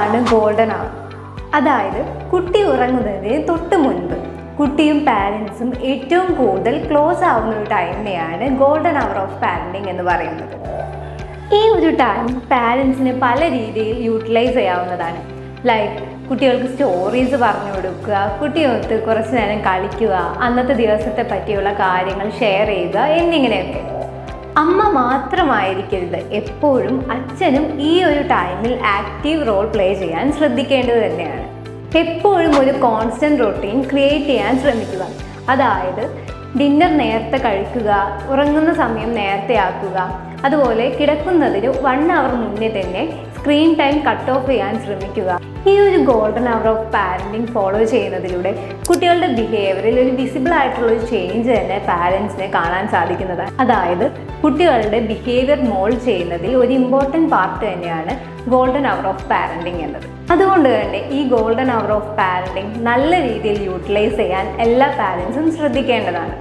എന്താണ് golden hour? അതായത് കുട്ടി ഉറങ്ങുന്നതിന് തൊട്ട് മുൻപ് കുട്ടിയും പാരൻസും ഏറ്റവും കൂടുതൽ ക്ലോസ് ആവുന്ന ഒരു ടൈമിനെയാണ് ഗോൾഡൻ അവർ ഓഫ് പാരൻറ്റിങ് എന്ന് പറയുന്നത്. ഈ ഒരു ടൈം പാരൻസിന് പല രീതിയിൽ യൂട്ടിലൈസ് ചെയ്യാവുന്നതാണ്. ലൈക്ക് കുട്ടികൾക്ക് സ്റ്റോറീസ് പറഞ്ഞു കൊടുക്കുക, കുട്ടികൾക്ക് കുറച്ച് നേരം കളിക്കുക, അന്നത്തെ ദിവസത്തെ പറ്റിയുള്ള കാര്യങ്ങൾ ഷെയർ ചെയ്യുക എന്നിങ്ങനെയൊക്കെ. അമ്മ മാത്രമായിരിക്കരുത്, എപ്പോഴും അച്ഛനും ഈ ഒരു ടൈമിൽ ആക്റ്റീവ് റോൾ പ്ലേ ചെയ്യാൻ ശ്രദ്ധിക്കേണ്ടത് തന്നെയാണ്. എപ്പോഴും ഒരു കോൺസ്റ്റൻറ്റ് റൊട്ടീൻ ക്രിയേറ്റ് ചെയ്യാൻ ശ്രമിക്കുക. അതായത് ഡിന്നർ നേരത്തെ കഴിക്കുക, ഉറങ്ങുന്ന സമയം നേരത്തെ ആക്കുക, അതുപോലെ കിടക്കുന്നതിന് 1 അവർ മുന്നേ തന്നെ സ്ക്രീൻ ടൈം കട്ട് ഓഫ് ചെയ്യാൻ ശ്രമിക്കുക. ഈ ഒരു golden hour of parenting follow ചെയ്യുന്നതിലൂടെ കുട്ടികളുടെ ബിഹേവിയറിൽ ഒരു വിസിബിൾ ആയിട്ടുള്ള ഒരു ചേഞ്ച് തന്നെ പാരൻസിനെ കാണാൻ സാധിക്കുന്നതാണ്. അതായത് കുട്ടികളുടെ ബിഹേവിയർ മോൾഡ് ചെയ്യുന്നതിൽ ഒരു ഇമ്പോർട്ടൻറ്റ് പാർട്ട് തന്നെയാണ് ഗോൾഡൻ അവർ ഓഫ് പാരൻറ്റിങ് എന്നത്. അതുകൊണ്ട് തന്നെ ഈ ഗോൾഡൻ അവർ ഓഫ് പാരൻറ്റിങ് നല്ല രീതിയിൽ യൂട്ടിലൈസ് ചെയ്യാൻ എല്ലാ പാരൻസും ശ്രദ്ധിക്കേണ്ടതാണ്.